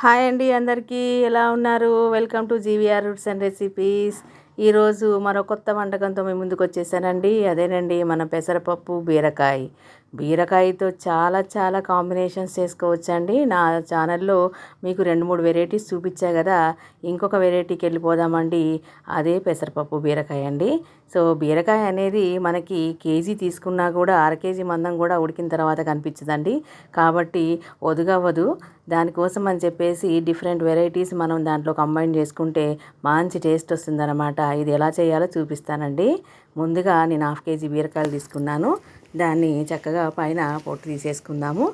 Hi అండి అందరికీ ఎలా ఉన్నారు? Welcome to GVR roots and recipes. ఈరోజు మరో కొత్త వంటకంతో మీ ముందుకు వచ్చేసానండి. అదేనండి మన పెసరపప్పు బీరకాయ. బీరకాయతో చాలా చాలా కాంబినేషన్స్ చేసుకోవచ్చండి. నా ఛానల్లో మీకు 2-3 వెరైటీస్ చూపించా కదా, ఇంకొక వెరైటీకి వెళ్ళిపోదామండి. అదే పెసరపప్పు బీరకాయ అండి. సో బీరకాయ అనేది మనకి కేజీ తీసుకున్నా కూడా అర కేజీ మందం కూడా ఉడికిన తర్వాత కనిపించదండి. కాబట్టి ఒదుగవ్వదు. దానికోసం అని చెప్పేసి డిఫరెంట్ వెరైటీస్ మనం దాంట్లో కంబైన్ చేసుకుంటే మంచి టేస్ట్ వస్తుందన్నమాట. ఇది ఎలా చేయాలో చూపిస్తానండి. ముందుగా నేను ½ కేజీ బీరకాయలు తీసుకున్నాను. దాన్ని చక్కగా పైన పొట్టు తీసేసుకుందాము.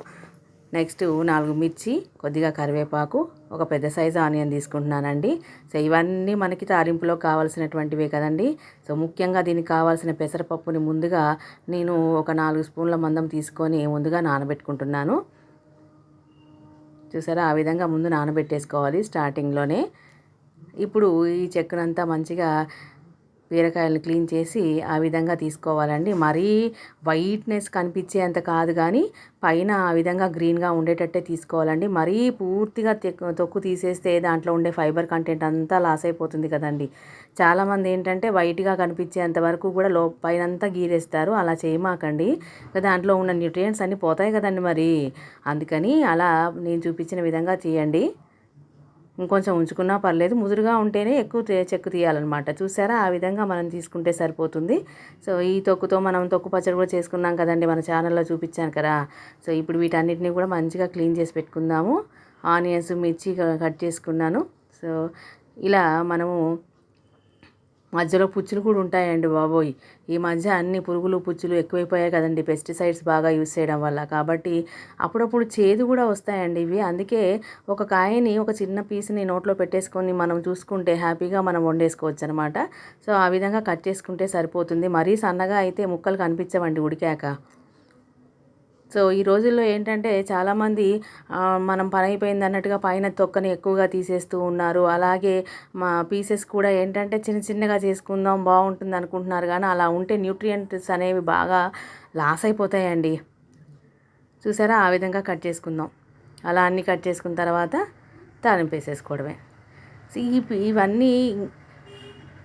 నెక్స్ట్ 4 మిర్చి, కొద్దిగా కరివేపాకు, ఒక పెద్ద సైజు ఆనియన్ తీసుకుంటున్నానండి. సో ఇవన్నీ మనకి తాలింపులో కావాల్సినటువంటివే కదండి. సో ముఖ్యంగా దీనికి కావాల్సిన పెసరపప్పుని ముందుగా నేను ఒక 4 స్పూన్ల మందం తీసుకొని ముందుగా నానబెట్టుకుంటున్నాను. చూసారా, ఆ విధంగా ముందు నానబెట్టేసుకోవాలి స్టార్టింగ్లోనే. ఇప్పుడు ఈ చెక్కనంతా మంచిగా బీరకాయలను క్లీన్ చేసి ఆ విధంగా తీసుకోవాలండి. మరీ వైట్నెస్ కనిపించేంత కాదు, కానీ పైన ఆ విధంగా గ్రీన్గా ఉండేటట్టే తీసుకోవాలండి. మరీ పూర్తిగా తొక్కు తీసేస్తే దాంట్లో ఉండే ఫైబర్ కంటెంట్ అంతా లాస్ అయిపోతుంది కదండి. చాలామంది ఏంటంటే వైట్గా కనిపించేంత వరకు కూడా పైనంతా గీరేస్తారు. అలా చేయమాకండి, దాంట్లో ఉన్న న్యూట్రియంట్స్ అన్నీ పోతాయి కదండి మరి. అందుకని అలా నేను చూపించిన విధంగా చేయండి. ఇంకొంచెం ఉంచుకున్నా పర్లేదు, ముదురుగా ఉంటేనే ఎక్కువ చెక్కు తీయాలన్నమాట. చూసారా, ఆ విధంగా మనం తీసుకుంటే సరిపోతుంది. సో ఈ తొక్కుతో మనం తొక్కు పచ్చడి కూడా చేసుకున్నాం కదండి, మన ఛానల్లో చూపించాను కదా. సో ఇప్పుడు వీటన్నిటిని కూడా మంచిగా క్లీన్ చేసి పెట్టుకుందాము. ఆనియన్స్, మిర్చి కట్ చేసుకున్నాను. సో ఇలా మనము మధ్యలో పుచ్చులు కూడా ఉంటాయండి బాబోయ్. ఈ మధ్య అన్ని పురుగులు పుచ్చులు ఎక్కువైపోయాయి కదండి, పెస్టిసైడ్స్ బాగా యూస్ చేయడం వల్ల. కాబట్టి అప్పుడప్పుడు చేదు కూడా వస్తాయండి ఇవి. అందుకే ఒక కాయని, ఒక చిన్న పీస్ని నోట్లో పెట్టేసుకొని మనం చూసుకుంటే హ్యాపీగా మనం వండేసుకోవచ్చు అనమాట. సో ఆ విధంగా కట్ చేసుకుంటే సరిపోతుంది. మరీ సన్నగా అయితే ముక్కలు కనిపించవండి ఉడికాక. సో ఈ రోజుల్లో ఏంటంటే చాలామంది మనం పని అయిపోయింది అన్నట్టుగా పైన తొక్కని ఎక్కువగా తీసేస్తూ ఉన్నారు. అలాగే మా పీసెస్ కూడా ఏంటంటే చిన్న చిన్నగా చేసుకుందాం బాగుంటుంది అనుకుంటున్నారు, కానీ అలా ఉంటే న్యూట్రియంట్స్ అనేవి బాగా లాస్ అయిపోతాయండి. చూసారా, ఆ విధంగా కట్ చేసుకుందాం. అలా అన్నీ కట్ చేసుకున్న తర్వాత తాలింపు వేసేసుకోవడమే. ఇవన్నీ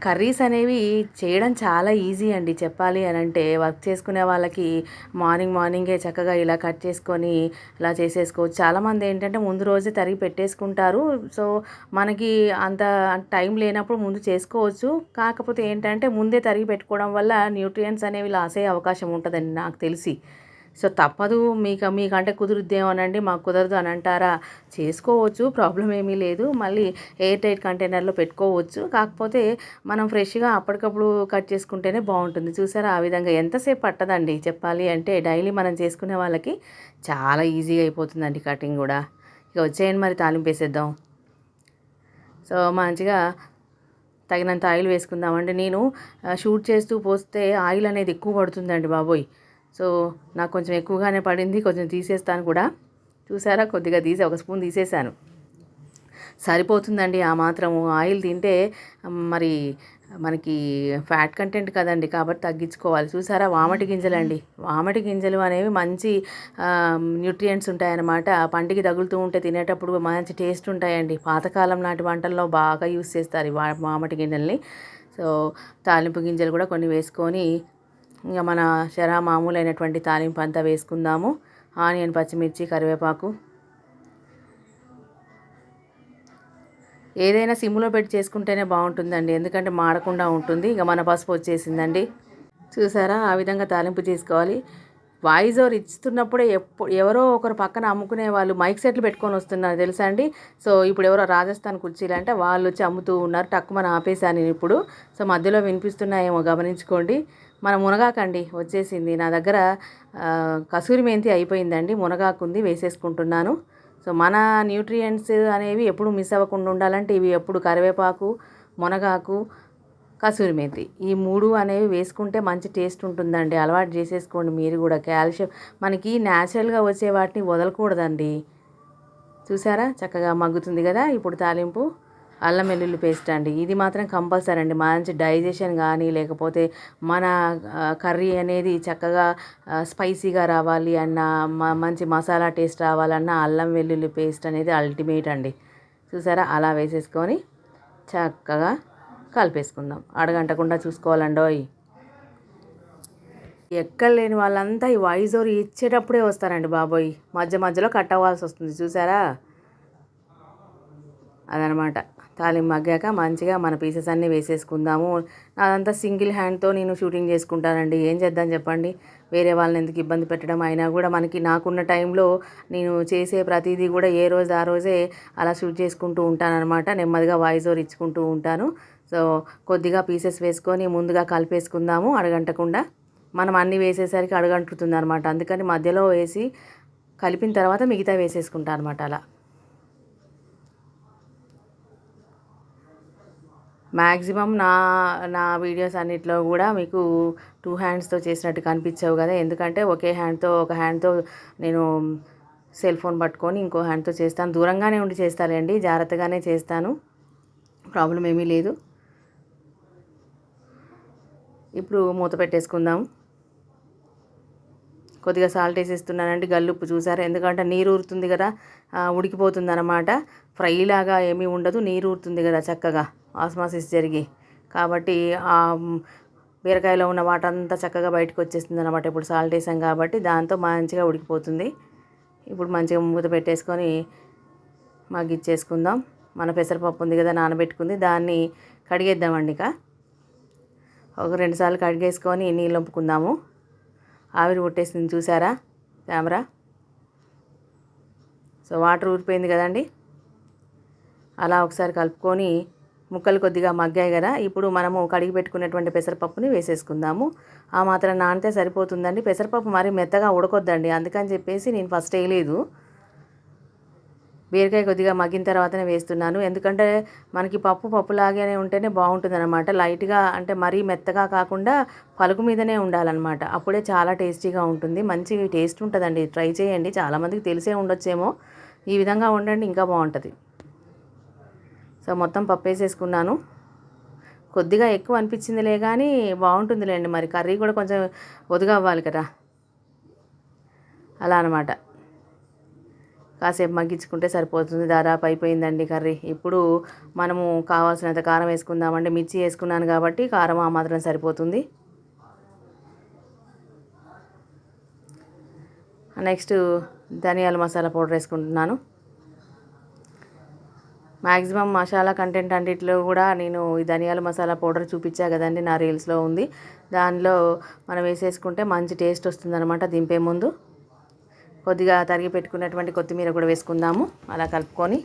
కర్రీస్ అనేవి చేయడం చాలా ఈజీ అండి, చెప్పాలి అని అంటే. వర్క్ చేసుకునే వాళ్ళకి మార్నింగే చక్కగా ఇలా కట్ చేసుకొని ఇలా చేసేసుకోవచ్చు. చాలామంది ఏంటంటే ముందు రోజే తరిగి పెట్టేసుకుంటారు. సో మనకి అంత టైం లేనప్పుడు ముందు చేసుకోవచ్చు. కాకపోతే ఏంటంటే ముందే తరిగి పెట్టుకోవడం వల్ల న్యూట్రియంట్స్ అనేవి లాస్ అయ్యే అవకాశం ఉంటుందండి నాకు తెలిసి. సో తప్పదు. మీకంటే కుదురుద్దేమోనండి, మాకు కుదరదు అని అంటారా, చేసుకోవచ్చు, ప్రాబ్లం ఏమీ లేదు. మళ్ళీ ఎయిర్ టైట్ కంటైనర్లో పెట్టుకోవచ్చు. కాకపోతే మనం ఫ్రెష్గా అప్పటికప్పుడు కట్ చేసుకుంటేనే బాగుంటుంది. చూసారా, ఆ విధంగా ఎంతసేపు పట్టదండి చెప్పాలి అంటే. డైలీ మనం చేసుకునే వాళ్ళకి చాలా ఈజీగా అయిపోతుందండి కటింగ్ కూడా. ఇక వచ్చేయండి మరి తాలింపు వేసేద్దాం. సో మంచిగా తగినంత ఆయిల్ వేసుకుందామండి. నేను షూట్ చేస్తూ పోస్తే ఆయిల్ అనేది ఎక్కువ పడుతుందండి బాబోయ్. సో నాకు కొంచెం ఎక్కువగానే పడింది, కొంచెం తీసేస్తాను కూడా. చూసారా, కొద్దిగా తీసి ఒక స్పూన్ తీసేసాను, సరిపోతుందండి. ఆ మాత్రము ఆయిల్ తింటే మరి మనకి ఫ్యాట్ కంటెంట్ కదండి, కాబట్టి తగ్గించుకోవాలి. చూసారా, వామటి గింజలండి. వామటి గింజలు అనేవి మంచి న్యూట్రియంట్స్ ఉంటాయన్నమాట. పంటికి తగులుతూ ఉంటే తినేటప్పుడు మంచి టేస్ట్ ఉంటాయండి. పాతకాలం నాటి వంటల్లో బాగా యూస్ చేస్తారు ఈ వామటి గింజల్ని. సో తాలింపు గింజలు కూడా కొన్ని వేసుకొని ఇంకా మన మామూలైనటువంటి తాలింపు అంతా వేసుకుందాము. ఆనియన్, పచ్చిమిర్చి, కరివేపాకు. ఏదైనా సిమ్లో పెట్టి చేసుకుంటేనే బాగుంటుందండి, ఎందుకంటే మాడకుండా ఉంటుంది. ఇక మన పసుపు వచ్చేసిందండి. చూసారా, ఆ విధంగా తాలింపు చేసుకోవాలి. వాయిస్ ఓవర్ ఇస్తున్నప్పుడే ఎవరో ఒకరు పక్కన అమ్ముకునే వాళ్ళు మైక్ సెట్లు పెట్టుకొని వస్తున్నారు తెలుసా అండి. సో ఇప్పుడు ఎవరో రాజస్థాన్ కుర్చీలు అంటే వాళ్ళు వచ్చి అమ్ముతూ ఉన్నారు. టక్కుమని ఆపేశాను నేను ఇప్పుడు. సో మధ్యలో వినిపిస్తున్నాయేమో గమనించుకోండి. మన మునగాకండి వచ్చేసింది నా దగ్గర. కసూరి మెంతి అయిపోయిందండి, మునగాకుంది, వేసేసుకుంటున్నాను. సో మన న్యూట్రియంట్స్ అనేవి ఎప్పుడు మిస్ అవ్వకుండా ఉండాలంటే ఇవి ఎప్పుడు కరివేపాకు, మునగాకు, కసూరి మెంతి, ఈ 3 అనేవి వేసుకుంటే మంచి టేస్ట్ ఉంటుందండి. అలవాటు చేసేసుకోండి మీరు కూడా. కాల్షియం మనకి న్యాచురల్గా వచ్చే వాటిని వదలకూడదండి. చూసారా, చక్కగా మగ్గుతుంది కదా. ఇప్పుడు తాలింపు అల్లం వెల్లుల్లి పేస్ట్ అండి, ఇది మాత్రం కంపల్సరీ అండి. మంచి డైజెషన్ కానీ లేకపోతే మన కర్రీ అనేది చక్కగా స్పైసీగా రావాలి అన్న, మంచి మసాలా టేస్ట్ రావాలన్న అల్లం వెల్లుల్లి పేస్ట్ అనేది అల్టిమేట్ అండి. చూసారా, అలా వేసేసుకొని చక్కగా కలిపేసుకుందాం. అడగంటకుండా చూసుకోవాలండోయ్. ఎక్కడ లేని వాళ్ళంతా ఈ వాయిస్ ఓవర్ ఇచ్చేటప్పుడే వస్తారండి బాబోయ్, మధ్య మధ్యలో కట్ అవ్వాల్సి వస్తుంది. చూసారా, అదనమాట. తాలింపు మగ్గాక మంచిగా మన పీసెస్ అన్నీ వేసేసుకుందాము. నాదంతా సింగిల్ హ్యాండ్తో నేను షూటింగ్ చేసుకుంటానండి. ఏం చేద్దాం చెప్పండి, వేరే వాళ్ళని ఎందుకు ఇబ్బంది పెట్టడం. అయినా కూడా నాకున్న టైంలో నేను చేసే ప్రతిదీ కూడా ఏ రోజు ఆ రోజే అలా షూట్ చేసుకుంటూ ఉంటానన్నమాట. నెమ్మదిగా వాయిస్ ఓవర్ ఇచ్చుకుంటూ ఉంటాను. సో కొద్దిగా పీసెస్ వేసుకొని ముందుగా కలిపేసుకుందాము అడగంటకుండా. మనం అన్నీ వేసేసరికి అడగంటుతుంది అనమాట. అందుకని మధ్యలో వేసి కలిపిన తర్వాత మిగతా వేసేసుకుంటాను అనమాట. అలా మ్యాక్సిమం నా వీడియోస్ అన్నిట్లో కూడా మీకు 2 హ్యాండ్స్తో చేసినట్టు కనిపించవు కదా. ఎందుకంటే ఒక హ్యాండ్తో నేను సెల్ ఫోన్ పట్టుకొని ఇంకో హ్యాండ్తో చేస్తాను. దూరంగానే ఉండి చేస్తానండి, జాగ్రత్తగానే చేస్తాను, ప్రాబ్లం ఏమీ లేదు. ఇప్పుడు మూత పెట్టేసుకుందాం. కొద్దిగా సాల్ట్ వేసేస్తున్నానండి, గల్లుప్పు. చూసారా, ఎందుకంటే నీరు ఊరుతుంది కదా, ఉడికిపోతుంది అనమాట. ఫ్రై లాగా ఏమీ ఉండదు, నీరు ఊరుతుంది కదా చక్కగా ఆస్మాసిస్ జరిగి. కాబట్టి బీరకాయలో ఉన్న వాటర్ అంతా చక్కగా బయటకు వచ్చేస్తుంది అనమాట. ఇప్పుడు సాల్ట్ వేసాం కాబట్టి దాంతో మంచిగా ఉడికిపోతుంది. ఇప్పుడు మంచిగా మూత పెట్టేసుకొని మగ్గిచ్చేసుకుందాం. మన పెసరపప్పు ఉంది కదా నానబెట్టుకుంది, దాన్ని కడిగేద్దామండి. ఇక ఒక 2 సార్లు కడిగేసుకొని నీళ్ళు వంపుకుందాము. ఆవిరి కొట్టేసింది చూసారా కెమెరా. సో వాటర్ ఊరిపోయింది కదండి. అలా ఒకసారి కలుపుకొని ముక్కలు కొద్దిగా మగ్గాయి కదా. ఇప్పుడు మనము కడిగి పెట్టుకున్నటువంటి పెసరపప్పుని వేసేసుకుందాము. ఆ మాత్రం నానితే సరిపోతుందండి. పెసరపప్పు మరి మెత్తగా ఉడకొద్దండి, అందుకని చెప్పేసి నేను ఫస్ట్ వేయలేదు. బీరకాయ కొద్దిగా మగ్గిన తర్వాతనే వేస్తున్నాను. ఎందుకంటే మనకి పప్పులాగానే ఉంటేనే బాగుంటుంది అనమాట. లైట్గా అంటే మరీ మెత్తగా కాకుండా పలుకు మీదనే ఉండాలన్నమాట. అప్పుడే చాలా టేస్టీగా ఉంటుంది, మంచి టేస్ట్ ఉంటుందండి. ట్రై చేయండి, చాలామందికి తెలిసే ఉండొచ్చేమో. ఈ విధంగా వండండి, ఇంకా బాగుంటుంది. సో మొత్తం పప్పు వేసేసుకున్నాను. కొద్దిగా ఎక్కువ అనిపించిందిలే కానీ బాగుంటుందిలేండి. మరి కర్రీ కూడా కొంచెం ఒదుగా అవ్వాలి కదా, అలా అనమాట. కాసేపు మగ్గించుకుంటే సరిపోతుంది. దాదాపు అయిపోయిందండి కర్రీ. ఇప్పుడు మనము కావాల్సినంత కారం వేసుకుందామండి. మిర్చి వేసుకున్నాను కాబట్టి కారం ఆ మాత్రం సరిపోతుంది. నెక్స్ట్ ధనియాల మసాలా పౌడర్ వేసుకుంటున్నాను. మ్యాక్సిమం మసాలా కంటెంట్ అన్నిటిలో కూడా నేను ఈ ధనియాల మసాలా పౌడర్ చూపించా కదండి, నా రీల్స్లో ఉంది. దానిలో మనం వేసేసుకుంటే మంచి టేస్ట్ వస్తుందన్నమాట. దింపే ముందు కొద్దిగా తరిగి పెట్టుకున్నటువంటి కొత్తిమీర కూడా వేసుకుందాము. అలా కలుపుకొని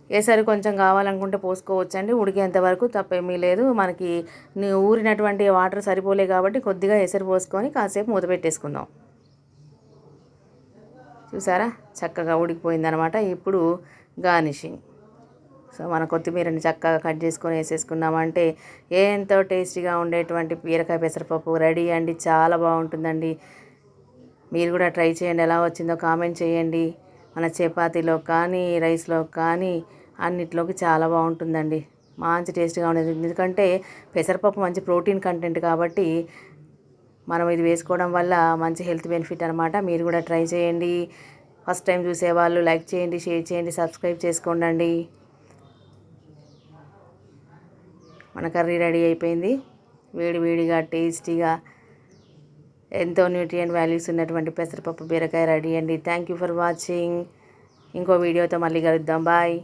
ఏసరి కొంచెం కావాలనుకుంటే పోసుకోవచ్చండి, ఉడికేంత వరకు తప్పేమీ లేదు. మనకి ఊరినటువంటి వాటర్ సరిపోలే కాబట్టి కొద్దిగా ఎసరు పోసుకొని కాసేపు మూత పెట్టేసుకుందాం. చూసారా, చక్కగా ఉడికిపోయిందనమాట. ఇప్పుడు గార్నిషింగ్. సో మన కొత్తిమీరని చక్కగా కట్ చేసుకొని వేసేసుకున్నామంటే ఎంతో టేస్టీగా ఉండేటువంటి బీరకాయ పెసరపప్పు రెడీ అండి. చాలా బాగుంటుందండి. మీరు కూడా ట్రై చేయండి, ఎలా వచ్చిందో కామెంట్ చేయండి. మన చపాతీలో కానీ రైస్లో కానీ అన్నిట్లోకి చాలా బాగుంటుందండి, మంచి టేస్ట్గా ఉండేది. ఎందుకంటే పెసరపప్పు మంచి ప్రోటీన్ కంటెంట్ కాబట్టి మనం ఇది వేసుకోవడం వల్ల మంచి హెల్త్ బెనిఫిట్ అనమాట. మీరు కూడా ట్రై చేయండి. ఫస్ట్ టైం చూసేవాళ్ళు లైక్ చేయండి, షేర్ చేయండి, సబ్స్క్రైబ్ చేసుకోండి. మన కర్రీ రెడీ అయిపోయింది. వేడిగా టేస్టీగా ఎంతో న్యూట్రియంట్ వాల్యూస్ ఉన్నటువంటి పెసరపప్పు బీరకాయ రెడీ అండి. Thank you for watching. ఇంకో వీడియోతో మళ్ళీ కలుద్దాం. బాయ్.